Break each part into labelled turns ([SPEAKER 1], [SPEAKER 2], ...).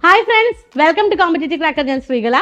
[SPEAKER 1] Hi friends, welcome to competitive cracker. ഞാൻ Sreekala.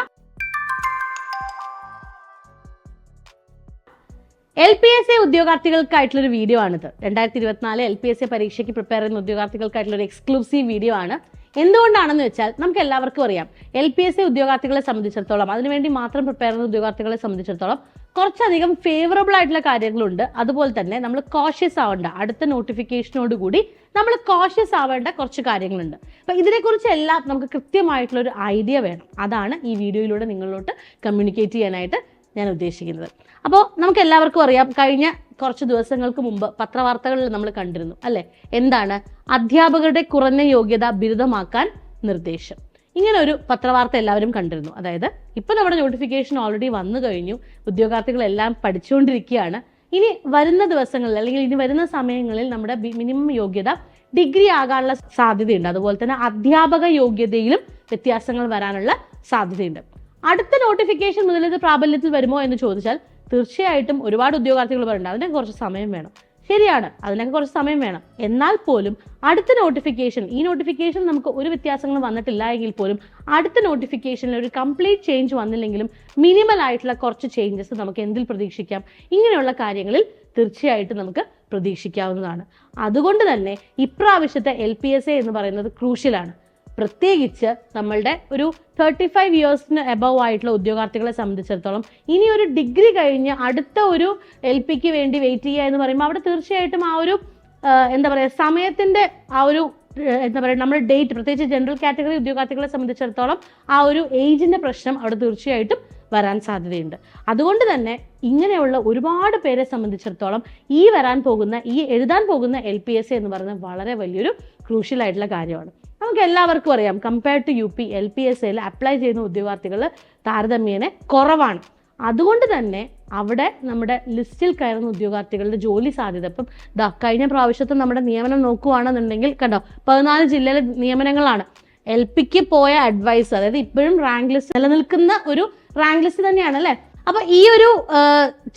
[SPEAKER 1] LPSA ഉദ്യോഗാർത്ഥികൾക്കായിട്ടുള്ളൊരു video ആണിത്. 2024 LPSA പരീക്ഷയ്ക്ക് പ്രിപ്പയർ ചെയ്യുന്ന ഉദ്യോഗാർത്ഥികൾക്കായിട്ടുള്ള ഒരു എക്സ്ക്ലൂസീവ് വീഡിയോ ആണ്. എന്തുകൊണ്ടാണെന്ന് വെച്ചാൽ നമുക്ക് എല്ലാവർക്കും അറിയാം, LPSA ഉദ്യോഗാർത്ഥികളെ സംബന്ധിച്ചിടത്തോളം, അതിനുവേണ്ടി മാത്രം പ്രിപ്പയർ ചെയ്യുന്ന ഉദ്യോഗാർത്ഥികളെ സംബന്ധിച്ചിടത്തോളം കുറച്ചധികം ഫേവറബിൾ ആയിട്ടുള്ള കാര്യങ്ങളുണ്ട്. അതുപോലെ തന്നെ നമ്മൾ കോഷ്യസ് ആവേണ്ട, അടുത്ത നോട്ടിഫിക്കേഷനോട് കൂടി നമ്മൾ കോഷ്യസ് ആവേണ്ട കുറച്ച് കാര്യങ്ങളുണ്ട്. അപ്പൊ ഇതിനെക്കുറിച്ച് എല്ലാം നമുക്ക് കൃത്യമായിട്ടുള്ള ഒരു ഐഡിയ വേണം. അതാണ് ഈ വീഡിയോയിലൂടെ നിങ്ങളിലോട്ട് കമ്മ്യൂണിക്കേറ്റ് ചെയ്യാനായിട്ട് ഞാൻ ഉദ്ദേശിക്കുന്നത്. അപ്പോൾ നമുക്ക് എല്ലാവർക്കും അറിയാം, കഴിഞ്ഞ കുറച്ച് ദിവസങ്ങൾക്ക് മുമ്പ് പത്രവാർത്തകളിൽ നമ്മൾ കണ്ടിരുന്നു അല്ലെ, എന്താണ് അധ്യാപകരുടെ കുറഞ്ഞ യോഗ്യത ബിരുദമാക്കാൻ നിർദ്ദേശം. ഇങ്ങനെ ഒരു പത്രവാർത്ത എല്ലാവരും കണ്ടിരുന്നു. അതായത് ഇപ്പൊ നമ്മുടെ നോട്ടിഫിക്കേഷൻ ഓൾറെഡി വന്നു കഴിഞ്ഞു, ഉദ്യോഗാർത്ഥികളെല്ലാം പഠിച്ചുകൊണ്ടിരിക്കുകയാണ്. ഇനി വരുന്ന ദിവസങ്ങളിൽ അല്ലെങ്കിൽ ഇനി വരുന്ന സമയങ്ങളിൽ നമ്മുടെ മിനിമം യോഗ്യത ഡിഗ്രി ആകാനുള്ള സാധ്യതയുണ്ട്. അതുപോലെ തന്നെ അധ്യാപക യോഗ്യതയിലും വ്യത്യാസങ്ങൾ വരാനുള്ള സാധ്യതയുണ്ട്. അടുത്ത നോട്ടിഫിക്കേഷൻ മുതൽ ഇത് പ്രാബല്യത്തിൽ വരുമോ എന്ന് ചോദിച്ചാൽ തീർച്ചയായിട്ടും ഒരുപാട് ഉദ്യോഗാർത്ഥികൾ പറയുന്നുണ്ട് അതിനൊക്കെ കുറച്ച് സമയം വേണം. ശരിയാണ്, അതിനൊക്കെ കുറച്ച് സമയം വേണം. എന്നാൽ പോലും അടുത്ത നോട്ടിഫിക്കേഷൻ, ഈ നോട്ടിഫിക്കേഷൻ നമുക്ക് ഒരു വ്യത്യാസങ്ങളും വന്നിട്ടില്ല എങ്കിൽ പോലും അടുത്ത നോട്ടിഫിക്കേഷനിൽ ഒരു കംപ്ലീറ്റ് ചേഞ്ച് വന്നില്ലെങ്കിലും മിനിമൽ ആയിട്ടുള്ള കുറച്ച് ചേഞ്ചസ് നമുക്ക് എന്തിൽ പ്രതീക്ഷിക്കാം? ഇങ്ങനെയുള്ള കാര്യങ്ങളിൽ തീർച്ചയായിട്ടും നമുക്ക് പ്രതീക്ഷിക്കാവുന്നതാണ്. അതുകൊണ്ട് തന്നെ ഇപ്രാവശ്യത്തെ LPSA എന്ന് പറയുന്നത് ക്രൂഷ്യലാണ്. പ്രത്യേകിച്ച് നമ്മളുടെ ഒരു 35 ഇയേഴ്സിന് എബവ് ആയിട്ടുള്ള ഉദ്യോഗാർത്ഥികളെ സംബന്ധിച്ചിടത്തോളം ഇനി ഒരു ഡിഗ്രി കഴിഞ്ഞ് അടുത്ത ഒരു LPക്ക് വേണ്ടി വെയിറ്റ് ചെയ്യുക എന്ന് പറയുമ്പോൾ അവിടെ തീർച്ചയായിട്ടും ആ ഒരു എന്താ പറയുക, സമയത്തിന്റെ ആ ഒരു എന്താ പറയുക, നമ്മുടെ ഡേറ്റ്, പ്രത്യേകിച്ച് ജനറൽ കാറ്റഗറി ഉദ്യോഗാർത്ഥികളെ സംബന്ധിച്ചിടത്തോളം ആ ഒരു ഏജിന്റെ പ്രശ്നം അവിടെ തീർച്ചയായിട്ടും വരാൻ സാധ്യതയുണ്ട്. അതുകൊണ്ട് തന്നെ ഇങ്ങനെയുള്ള ഒരുപാട് പേരെ സംബന്ധിച്ചിടത്തോളം ഈ എഴുതാൻ പോകുന്ന LPSA എന്ന് പറയുന്നത് വളരെ വലിയൊരു ക്രൂഷ്യൽ ആയിട്ടുള്ള കാര്യമാണ്. നമുക്ക് എല്ലാവർക്കും അറിയാം, കമ്പയർഡ് ടു UP LPSAയിൽ അപ്ലൈ ചെയ്യുന്ന ഉദ്യോഗാർത്ഥികൾ താരതമ്യേന കുറവാണ്. അതുകൊണ്ട് തന്നെ അവിടെ നമ്മുടെ ലിസ്റ്റിൽ കയറുന്ന ഉദ്യോഗാർത്ഥികളുടെ ജോലി സാധ്യത, ഇപ്പം കഴിഞ്ഞ പ്രാവശ്യത്തെ നമ്മുടെ നിയമനം നോക്കുകയാണെന്നുണ്ടെങ്കിൽ കണ്ടോ, 14 ജില്ലയിലെ നിയമനങ്ങളാണ്. LPക്ക് പോയ അഡ്വൈസ്, അതായത് ഇപ്പോഴും റാങ്ക് ലിസ്റ്റ് നിലനിൽക്കുന്ന ഒരു റാങ്ക് ലിസ്റ്റ് തന്നെയാണ് അല്ലെ. അപ്പൊ ഈ ഒരു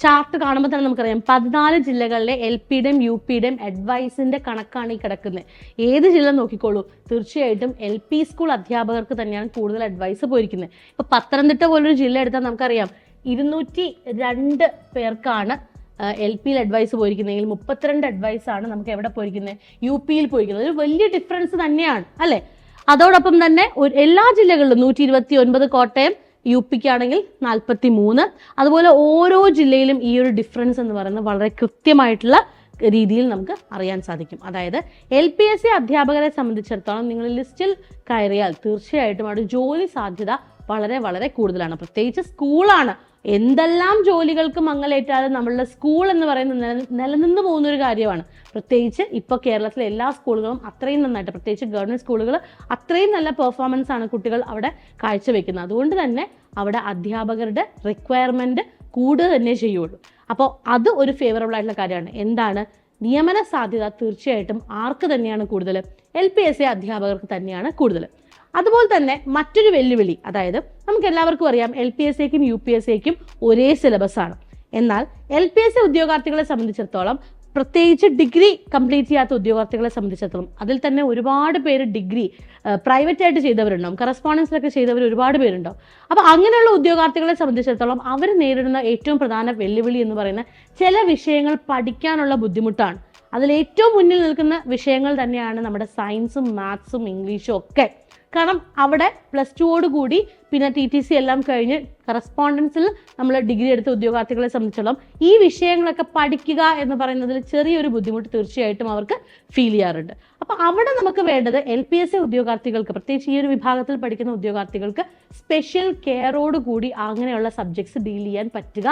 [SPEAKER 1] ചാർട്ട് കാണുമ്പോൾ തന്നെ നമുക്കറിയാം 14 ജില്ലകളിലെ LPയുടെയും UPയുടെയും അഡ്വൈസിന്റെ കണക്കാണ് ഈ കിടക്കുന്നത്. ഏത് ജില്ല നോക്കിക്കോളൂ, തീർച്ചയായിട്ടും LP സ്കൂൾ അധ്യാപകർക്ക് തന്നെയാണ് കൂടുതൽ അഡ്വൈസ് പോയിരിക്കുന്നത്. ഇപ്പൊ പത്തനംതിട്ട പോലൊരു ജില്ല എടുത്താൽ നമുക്കറിയാം 202 പേർക്കാണ് LPയിൽ അഡ്വൈസ് പോയിരിക്കുന്നതെങ്കിൽ 32 അഡ്വൈസ് ആണ് നമുക്ക് എവിടെ പോയിരിക്കുന്നത്? UPയിൽ പോയിരിക്കുന്നത്. ഒരു വലിയ ഡിഫറൻസ് തന്നെയാണ് അല്ലെ. അതോടൊപ്പം തന്നെ എല്ലാ ജില്ലകളിലും 129 കോട്ടയം, UPക്കാണെങ്കിൽ 43. അതുപോലെ ഓരോ ജില്ലയിലും ഈ ഒരു ഡിഫറൻസ് എന്ന് പറയുന്നത് വളരെ കൃത്യമായിട്ടുള്ള രീതിയിൽ നമുക്ക് അറിയാൻ സാധിക്കും. അതായത് LPSA അധ്യാപകരെ സംബന്ധിച്ചിടത്തോളം നിങ്ങൾ ലിസ്റ്റിൽ കയറിയാൽ തീർച്ചയായിട്ടും അവിടെ ജോലി സാധ്യത വളരെ വളരെ കൂടുതലാണ്. പ്രത്യേകിച്ച് സ്കൂളാണ്. എന്തെല്ലാം ജോലികൾക്ക് മങ്ങലേറ്റാതെ നമ്മളുടെ സ്കൂൾ എന്ന് പറയുന്നത് നിലനിന്ന് പോകുന്ന ഒരു കാര്യമാണ്. പ്രത്യേകിച്ച് ഇപ്പൊ കേരളത്തിലെ എല്ലാ സ്കൂളുകളും അത്രയും നന്നായിട്ട്, പ്രത്യേകിച്ച് ഗവൺമെന്റ് സ്കൂളുകൾ അത്രയും നല്ല പെർഫോമൻസ് ആണ് കുട്ടികൾ അവിടെ കാഴ്ചവെക്കുന്നത്. അതുകൊണ്ട് തന്നെ അവിടെ അധ്യാപകരുടെ റിക്വയർമെന്റ് കൂടുക തന്നെ ചെയ്യുള്ളൂ. അപ്പോൾ അത് ഒരു ഫേവറബിൾ ആയിട്ടുള്ള കാര്യമാണ്. എന്താണ്? നിയമന സാധ്യത തീർച്ചയായിട്ടും ആർക്ക് തന്നെയാണ് കൂടുതൽ? LPSA അധ്യാപകർക്ക് തന്നെയാണ് കൂടുതൽ. അതുപോലെ തന്നെ മറ്റൊരു വെല്ലുവിളി, അതായത് നമുക്ക് എല്ലാവർക്കും അറിയാം LPSAക്കും UPSAക്കും ഒരേ സിലബസ് ആണ്. എന്നാൽ LPSA ഉദ്യോഗാർത്ഥികളെ സംബന്ധിച്ചിടത്തോളം, പ്രത്യേകിച്ച് ഡിഗ്രി കംപ്ലീറ്റ് ചെയ്യാത്ത ഉദ്യോഗാർത്ഥികളെ സംബന്ധിച്ചിടത്തോളം, അതിൽ തന്നെ ഒരുപാട് പേര് ഡിഗ്രി പ്രൈവറ്റ് ആയിട്ട് ചെയ്തവരുണ്ടാവും, കറസ്പോണ്ടൻസിലൊക്കെ ചെയ്തവർ ഒരുപാട് പേരുണ്ടാവും. അപ്പൊ അങ്ങനെയുള്ള ഉദ്യോഗാർത്ഥികളെ സംബന്ധിച്ചിടത്തോളം അവർ നേരിടുന്ന ഏറ്റവും പ്രധാന വെല്ലുവിളി എന്ന് പറയുന്നത് ചില വിഷയങ്ങൾ പഠിക്കാനുള്ള ബുദ്ധിമുട്ടാണ്. അതിൽ ഏറ്റവും മുന്നിൽ നിൽക്കുന്ന വിഷയങ്ങൾ തന്നെയാണ് നമ്മുടെ സയൻസും മാത്സും ഇംഗ്ലീഷും ഒക്കെ. കാരണം അവിടെ +2 കൂടി പിന്നെ TTC എല്ലാം കഴിഞ്ഞ് കറസ്പോണ്ടൻസിൽ നമ്മൾ ഡിഗ്രി എടുത്ത ഉദ്യോഗാർത്ഥികളെ സംബന്ധിച്ചിടത്തോളം ഈ വിഷയങ്ങളൊക്കെ പഠിക്കുക എന്ന് പറയുന്നതിൽ ചെറിയൊരു ബുദ്ധിമുട്ട് തീർച്ചയായിട്ടും അവർക്ക് ഫീൽ ചെയ്യാറുണ്ട്. അപ്പൊ അവിടെ നമുക്ക് വേണ്ടത് LPSA ഉദ്യോഗാർത്ഥികൾക്ക്, പ്രത്യേകിച്ച് ഈ ഒരു വിഭാഗത്തിൽ പഠിക്കുന്ന ഉദ്യോഗാർത്ഥികൾക്ക് സ്പെഷ്യൽ കെയറോട് കൂടി അങ്ങനെയുള്ള സബ്ജക്ട്സ് ഡീൽ ചെയ്യാൻ പറ്റുക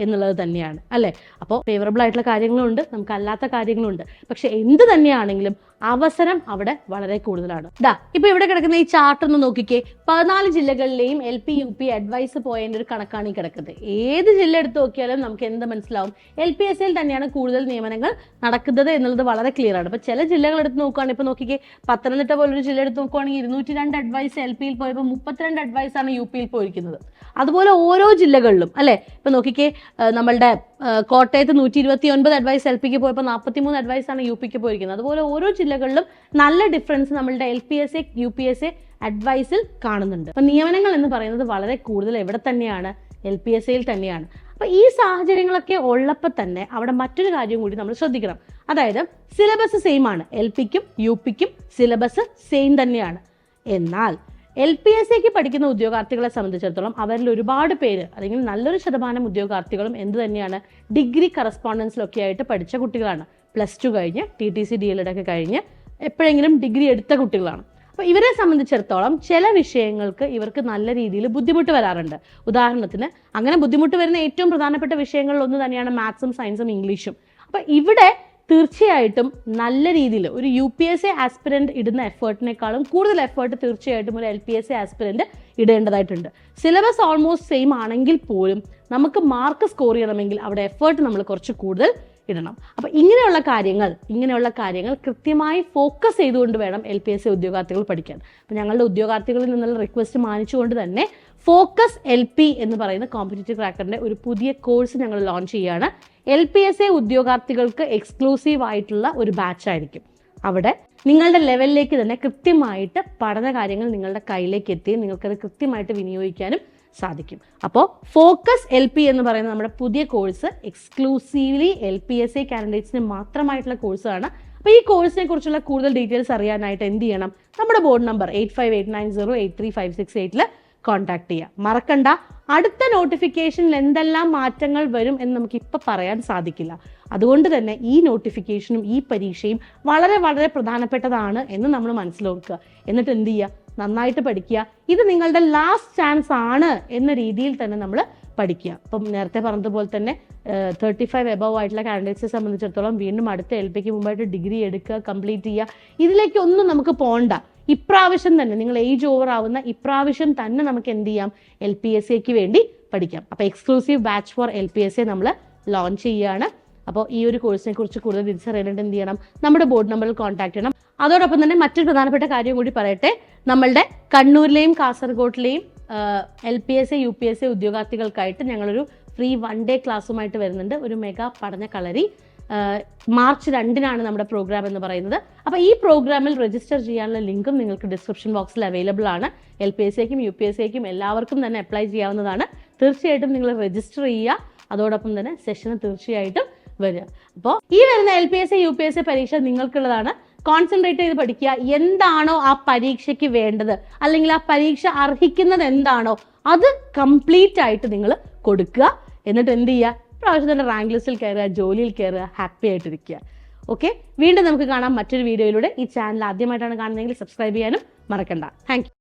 [SPEAKER 1] എന്നുള്ളത് തന്നെയാണ് അല്ലെ. അപ്പോൾ ഫേവറബിൾ ആയിട്ടുള്ള കാര്യങ്ങളുണ്ട്, നമുക്ക് അല്ലാത്ത കാര്യങ്ങളുണ്ട്. പക്ഷെ എന്ത് തന്നെയാണെങ്കിലും അവസരം അവിടെ വളരെ കൂടുതലാണ്. ഇപ്പൊ ഇവിടെ കിടക്കുന്ന ഈ ചാർട്ട് ഒന്ന് നോക്കിക്കേ. 14 ജില്ലകളിലെയും LP UP അഡ്വൈസ് പോയതിന്റെ ഒരു കണക്കാണ് ഈ കിടക്കുന്നത്. ഏത് ജില്ല എടുത്ത് നോക്കിയാലും നമുക്ക് എന്ത് മനസ്സിലാവും? LPSAയിൽ തന്നെയാണ് കൂടുതൽ നിയമനങ്ങൾ നടക്കുന്നത് എന്നുള്ളത് വളരെ ക്ലിയർ ആണ്. ഇപ്പൊ ചില ജില്ലകൾ എടുത്ത് നോക്കുകയാണെങ്കിൽ, ഇപ്പൊ നോക്കിക്കേ, പത്തനംതിട്ട പോലൊരു ജില്ല എടുത്ത് നോക്കുകയാണെങ്കിൽ 202 അഡ്വൈസ് LPയിൽ പോയപ്പോൾ 32 അഡ്വൈസ് ആണ് UPയിൽ പോയിരിക്കുന്നത്. അതുപോലെ ഓരോ ജില്ലകളിലും അല്ലെ, ഇപ്പൊ നോക്കിക്കേ, നമ്മളുടെ കോട്ടയത്ത് 129 അഡ്വൈസ് LPക്ക് പോയപ്പോൾ 43 അഡ്വൈസാണ് UPക്ക് പോയിരിക്കുന്നത്. അതുപോലെ ഓരോ ജില്ലകളിലും നല്ല ഡിഫറൻസ് നമ്മളുടെ LPSA UPSA അഡ്വൈസിൽ കാണുന്നുണ്ട്. അപ്പൊ നിയമനങ്ങൾ എന്ന് പറയുന്നത് വളരെ കൂടുതൽ എവിടെ തന്നെയാണ്? LPSAയിൽ തന്നെയാണ്. അപ്പൊ ഈ സാഹചര്യങ്ങളൊക്കെ ഉള്ളപ്പോൾ തന്നെ അവിടെ മറ്റൊരു കാര്യം കൂടി നമ്മൾ ശ്രദ്ധിക്കണം. അതായത് സിലബസ് സെയിം ആണ്, LPക്കും UPക്കും സിലബസ് സെയിം തന്നെയാണ്. എന്നാൽ LPSAക്ക് പഠിക്കുന്ന ഉദ്യോഗാർത്ഥികളെ സംബന്ധിച്ചിടത്തോളം അവരിൽ ഒരുപാട് പേര് അല്ലെങ്കിൽ നല്ലൊരു ശതമാനം ഉദ്യോഗാർത്ഥികളും എന്ത് തന്നെയാണ്? ഡിഗ്രി കറസ്പോണ്ടൻസിലൊക്കെ ആയിട്ട് പഠിച്ച കുട്ടികളാണ്. +2 കഴിഞ്ഞ് TTC DLED ഒക്കെ കഴിഞ്ഞ് എപ്പോഴെങ്കിലും ഡിഗ്രി എടുത്ത കുട്ടികളാണ്. അപ്പോൾ ഇവരെ സംബന്ധിച്ചിടത്തോളം ചില വിഷയങ്ങൾക്ക് ഇവർക്ക് നല്ല രീതിയിൽ ബുദ്ധിമുട്ട് വരാറുണ്ട്. ഉദാഹരണത്തിന് അങ്ങനെ ബുദ്ധിമുട്ട് വരുന്ന ഏറ്റവും പ്രധാനപ്പെട്ട വിഷയങ്ങളിൽ ഒന്ന് തന്നെയാണ് മാത്സും സയൻസും ഇംഗ്ലീഷും. അപ്പോൾ ഇവിടെ തീർച്ചയായിട്ടും നല്ല രീതിയിൽ ഒരു UPSA ആസ്പിരന്റ് ഇടുന്ന എഫേർട്ടിനേക്കാളും കൂടുതൽ എഫേർട്ട് തീർച്ചയായിട്ടും ഒരു LPSA ആസ്പിരന്റ് ഇടേണ്ടതായിട്ടുണ്ട്. സിലബസ് ഓൾമോസ്റ്റ് സെയിം ആണെങ്കിൽ പോലും നമുക്ക് മാർക്ക് സ്കോർ ചെയ്യണമെങ്കിൽ അവിടെ എഫേർട്ട് നമ്മൾ കുറച്ച് കൂടുതൽ ഇടണം. അപ്പൊ ഇങ്ങനെയുള്ള കാര്യങ്ങൾ കൃത്യമായി ഫോക്കസ് ചെയ്തുകൊണ്ട് വേണം LPSA ഉദ്യോഗാർത്ഥികൾ പഠിക്കാൻ. അപ്പൊ ഞങ്ങളുടെ ഉദ്യോഗാർത്ഥികളിൽ നിന്നുള്ള റിക്വസ്റ്റ് മാനിച്ചുകൊണ്ട് തന്നെ ഫോക്കസ് LP എന്ന് പറയുന്ന കോമ്പറ്റീറ്റീവ് ക്രാക്കറിന്റെ ഒരു പുതിയ കോഴ്സ് ഞങ്ങൾ ലോഞ്ച് ചെയ്യുകയാണ്. LPSA ഉദ്യോഗാർത്ഥികൾക്ക് എക്സ്ക്ലൂസീവ് ആയിട്ടുള്ള ഒരു ബാച്ച് ആയിരിക്കും. അവിടെ നിങ്ങളുടെ ലെവലിലേക്ക് തന്നെ കൃത്യമായിട്ട് പഠന കാര്യങ്ങൾ നിങ്ങളുടെ കയ്യിലേക്ക് എത്തി നിങ്ങൾക്കത് കൃത്യമായിട്ട് വിനിയോഗിക്കാനും സാധിക്കും. അപ്പോൾ ഫോക്കസ് LP എന്ന് പറയുന്ന നമ്മുടെ പുതിയ കോഴ്സ് എക്സ്ക്ലൂസീവ്ലി LPSA കാൻഡിഡേറ്റ്സിന് മാത്രമായിട്ടുള്ള കോഴ്സാണ്. അപ്പോൾ ഈ കോഴ്സിനെ കുറിച്ചുള്ള കൂടുതൽ ഡീറ്റെയിൽസ് അറിയാനായിട്ട് എന്ത് ചെയ്യണം? നമ്മുടെ ബോർഡ് നമ്പർ 8589083568 കോൺടാക്ട് ചെയ്യുക. മറക്കണ്ട, അടുത്ത നോട്ടിഫിക്കേഷനിൽ എന്തെല്ലാം മാറ്റങ്ങൾ വരും എന്ന് നമുക്ക് ഇപ്പം പറയാൻ സാധിക്കില്ല. അതുകൊണ്ട് തന്നെ ഈ നോട്ടിഫിക്കേഷനും ഈ പരീക്ഷയും വളരെ വളരെ പ്രധാനപ്പെട്ടതാണ് എന്ന് നമ്മൾ മനസ്സിലാക്കുക. എന്നിട്ട് എന്ത് ചെയ്യുക? നന്നായിട്ട് പഠിക്കുക. ഇത് നിങ്ങളുടെ ലാസ്റ്റ് ചാൻസ് ആണ് എന്ന രീതിയിൽ തന്നെ നമ്മൾ പഠിക്കുക. അപ്പം നേരത്തെ പറഞ്ഞതുപോലെ തന്നെ 35 എബവ് ആയിട്ടുള്ള കാൻഡിഡേറ്റ്സിനെ സംബന്ധിച്ചിടത്തോളം വീണ്ടും അടുത്ത LPക്ക് മുമ്പായിട്ട് ഡിഗ്രി എടുക്കുക, കംപ്ലീറ്റ് ചെയ്യുക. ഇതിലേക്കൊന്നും നമുക്ക് പോകണ്ട. ഇപ്രാവശ്യം തന്നെ നിങ്ങൾ ഏജ് ഓവർ ആവുന്ന ഇപ്രാവശ്യം തന്നെ നമുക്ക് എന്ത് ചെയ്യാം? LPSAക്ക് വേണ്ടി പഠിക്കാം. അപ്പോൾ എക്സ്ക്ലൂസീവ് ബാച്ച് ഫോർ LPSA നമ്മൾ ലോഞ്ച് ചെയ്യുകയാണ്. അപ്പോൾ ഈ ഒരു കോഴ്സിനെ കുറിച്ച് കൂടുതൽ തിരിച്ചറിയാനായിട്ട് എന്ത് ചെയ്യണം? നമ്മുടെ ബോർഡ് നമ്പറിൽ കോൺടാക്ട് ചെയ്യണം. അതോടൊപ്പം തന്നെ മറ്റൊരു പ്രധാനപ്പെട്ട കാര്യം കൂടി പറയട്ടെ. നമ്മളുടെ കണ്ണൂരിലെയും കാസർഗോഡിലെയും LPSA UPSA ഉദ്യോഗാർത്ഥികൾക്കായിട്ട് ഞങ്ങളൊരു ഫ്രീ 1 ഡേ ക്ലാസ്സുമായിട്ട് വരുന്നുണ്ട്. ഒരു മെഗാ പഠന കളരി. മാർച്ച് 2-നാണ് നമ്മുടെ പ്രോഗ്രാം എന്ന് പറയുന്നത്. അപ്പോൾ ഈ പ്രോഗ്രാമിൽ രജിസ്റ്റർ ചെയ്യാനുള്ള ലിങ്കും നിങ്ങൾക്ക് ഡിസ്ക്രിപ്ഷൻ ബോക്സിൽ അവൈലബിൾ ആണ്. LPSAക്കും UPSAക്കും എല്ലാവർക്കും തന്നെ അപ്ലൈ ചെയ്യാവുന്നതാണ്. തീർച്ചയായിട്ടും നിങ്ങൾ രജിസ്റ്റർ ചെയ്യുക. അതോടൊപ്പം തന്നെ സെഷന് തീർച്ചയായിട്ടും വരിക. അപ്പോൾ ഈ വരുന്ന LPSA UPSA പരീക്ഷ നിങ്ങൾക്കുള്ളതാണ്. കോൺസെൻട്രേറ്റ് ചെയ്ത് പഠിക്കുക. എന്താണോ ആ പരീക്ഷയ്ക്ക് വേണ്ടത് അല്ലെങ്കിൽ ആ പരീക്ഷ അർഹിക്കുന്നത് എന്താണോ അത് കംപ്ലീറ്റ് ആയിട്ട് നിങ്ങൾ കൊടുക്കുക. എന്നിട്ട് എന്ത് ചെയ്യുക? പ്രാവശ്യം തന്നെ റാങ്ക് ലിസ്റ്റിൽ കയറുക, ജോലിയിൽ കയറുക, ഹാപ്പി ആയിട്ടിരിക്കുക. ഓക്കെ, വീണ്ടും നമുക്ക് കാണാം മറ്റൊരു വീഡിയോയിലൂടെ. ഈ ചാനൽ ആദ്യമായിട്ടാണ് കാണുന്നതെങ്കിൽ സബ്സ്ക്രൈബ് ചെയ്യാനും മറക്കണ്ട. Thank you.